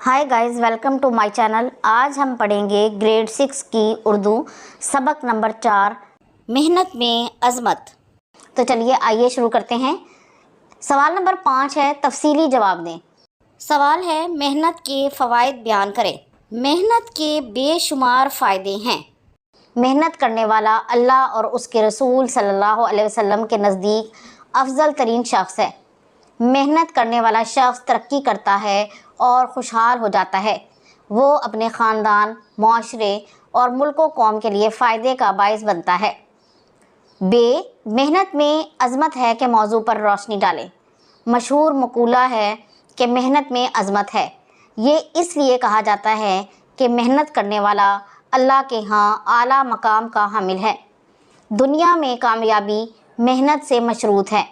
Hi guys, welcome to my channel. आज हम पढ़ेंगे ग्रेड 6 की उर्दू सबक नंबर 4, मेहनत में अज़मत। तो चलिए आइए शुरू करते हैं। सवाल नंबर 5 है, तफसीली जवाब दें। सवाल है, मेहनत के फ़वाइद बयान करें। मेहनत के बेशुमार फ़ायदे हैं। मेहनत करने वाला अल्लाह और उसके रसूल सल्लल्लाहु अलैहि वसल्लम के नज़दीक अफजल तरीन शख्स है। मेहनत करने वाला शख्स तरक्की करता है और खुशहाल हो जाता है। वो अपने ख़ानदान, माशरे और मुल्क व कौम के लिए फ़ायदे का बाइस बनता है। मेहनत में अज़मत है के मौजू पर रोशनी डालें। मशहूर मकूला है कि मेहनत में अज़मत है। ये इसलिए कहा जाता है कि मेहनत करने वाला अल्लाह के यहाँ आला मकाम का हामिल है। दुनिया में कामयाबी मेहनत से मशरूत है।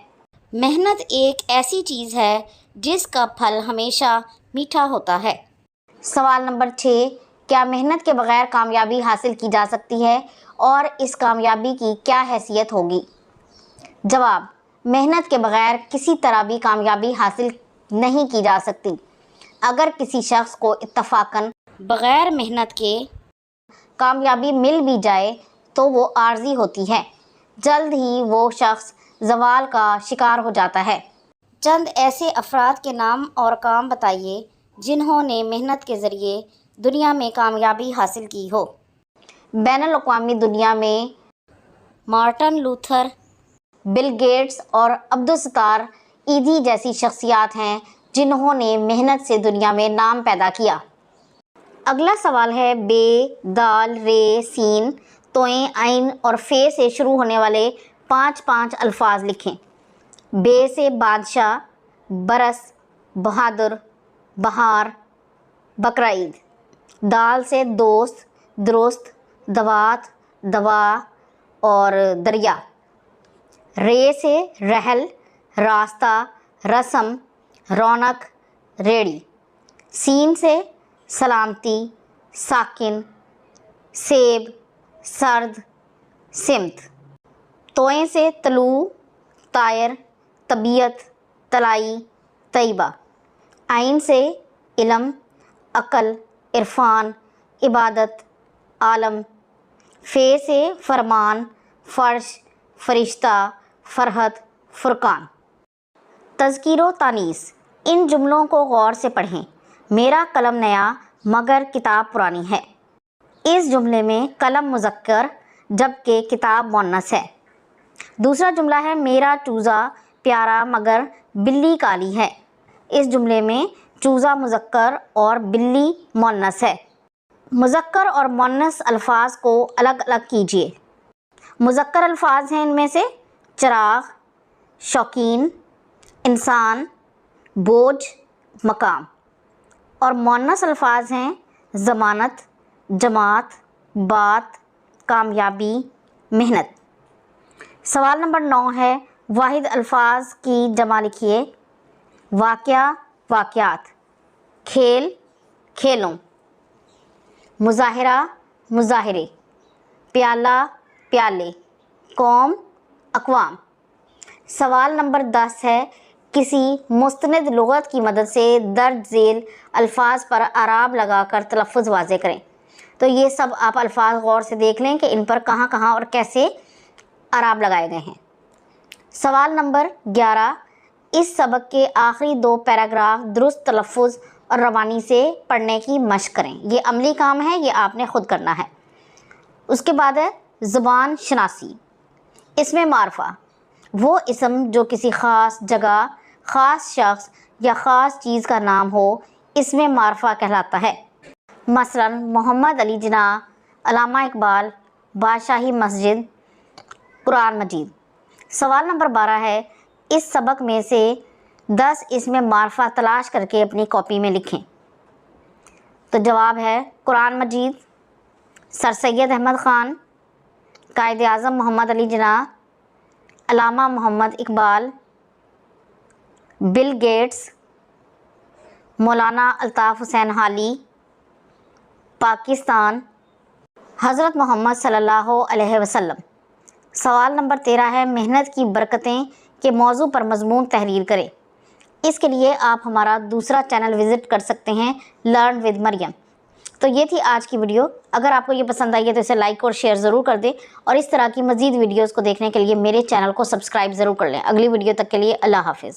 मेहनत एक ऐसी चीज़ है जिसका फल हमेशा मीठा होता है। सवाल नंबर 6, क्या मेहनत के बगैर कामयाबी हासिल की जा सकती है और इस कामयाबी की क्या हैसियत होगी? जवाब, मेहनत के बगैर किसी तरह भी कामयाबी हासिल नहीं की जा सकती। अगर किसी शख्स को इत्तफाकन बगैर मेहनत के कामयाबी मिल भी जाए तो वो आर्जी होती है। जल्द ही वो शख्स ज़वाल का शिकार हो जाता है। चंद ऐसे अफराद के नाम और काम बताइए जिन्होंने मेहनत के ज़रिए दुनिया में कामयाबी हासिल की हो। बैनुल अक़वामी दुनिया में मार्टिन लूथर, बिल गेट्स और अब्दुल सत्तार ईदी जैसी शख्सियात हैं जिन्होंने मेहनत से दुनिया में नाम पैदा किया। अगला सवाल है, बे, दाल, रे, सीन, तोएं, आइन और फे से शुरू होने वाले 5 अल्फाज लिखें। बे से बादशाह, बरस, बहादुर, बहार, बकरीद। दाल से दोस्त, दुरुस्त, दवात, दवा और दरिया। रे से रहल, रास्ता, रस्म, रौनक, रेड़ी। सीन से सलामती, साकिन, सेब, सर्द, सिमत। तोएं से तलू, तायर, तबीयत, तलाई, तैयबा। आइन से इल्म, अक़ल, इरफान, इबादत, आलम। फ़े से फरमान, फ़र्श, फ़रिश्ता, फ़रहत, फ़ुरक़ान। तज़कीरो तानीस, इन जुमलों को गौर से पढ़ें। मेरा कलम नया मगर किताब पुरानी है। इस जुमले में कलम मुज़क्कर जबकि किताब मुअन्नस है। दूसरा जुमला है, मेरा चूज़ा प्यारा मगर बिल्ली काली है। इस जुमले में चूज़ा मुज़क्कर और बिल्ली मुअन्नस है। मुज़क्कर और मुअन्नस अल्फाज को अलग अलग कीजिए। मुज़क्कर अल्फाज हैं इनमें से चिराग, शौकीन, इंसान, बोझ, मकाम। और मुअन्नस अल्फाज हैं ज़मानत, जमात, बात, कामयाबी, मेहनत। सवाल नंबर 9 है, वाहिद अल्फाज की जमा लिखिए। वाक़या, वाक़यात। खेल, खेलों। मुज़ाहिरा, मुज़ाहिरे। प्याला, प्याले। कौम, अक़वाम। सवाल नंबर 10 है, किसी मुस्तनद लुग़त की मदद से दर्ज झेल अल्फाज पर आराब लगाकर तलफ़्फ़ुज़ वाज़े करें। तो ये सब आप अल्फाज गौर से देख लें कि इन पर कहाँ कहाँ और कैसे आराब लगाए गए हैं। सवाल नंबर 11, इस सबक के आखिरी 2 पैराग्राफ दुरुस्त तलफ़्फ़ुज़ और रवानी से पढ़ने की मशक़ करें। ये अमली काम है, ये आपने ख़ुद करना है। उसके बाद है ज़ुबान शनासी। इसमें मारफ़ा, वो इसम जो किसी ख़ास जगह, ख़ास शख्स या ख़ास चीज़ का नाम हो, इसमें मारफ़ा कहलाता है। मसलन मोहम्मद अली जिन्ना, अल्लामा इकबाल, बादशाही मस्जिद, कुरान मजीद। सवाल नंबर 12 है, इस सबक में से 10 इसमें मारफ़ा तलाश करके अपनी कॉपी में लिखें। तो जवाब है कुरान मजीद, सर सैयद अहमद ख़ान, कायद आज़म मोहम्मद अली जिन्ना, अल्लामा मोहम्मद इकबाल, बिल गेट्स, मौलाना अल्ताफ़ हुसैन हाली, पाकिस्तान, हज़रत मोहम्मद सल्लल्लाहु अलैहि वसल्लम। सवाल नंबर 13 है, मेहनत की बरकतें के मौजू पर मज़मून तहरीर करें। اس کے لیے آپ ہمارا دوسرا چینل وزٹ کر سکتے ہیں، لرن ود مریم۔ تو یہ تھی آج کی ویڈیو۔ اگر آپ کو یہ پسند آئی ہے تو اسے لائک اور شیئر ضرور کر دیں، اور اس طرح کی مزید ویڈیوز کو دیکھنے کے لیے میرے چینل کو سبسکرائب ضرور کر لیں۔ اگلی ویڈیو تک کے لیے اللہ حافظ۔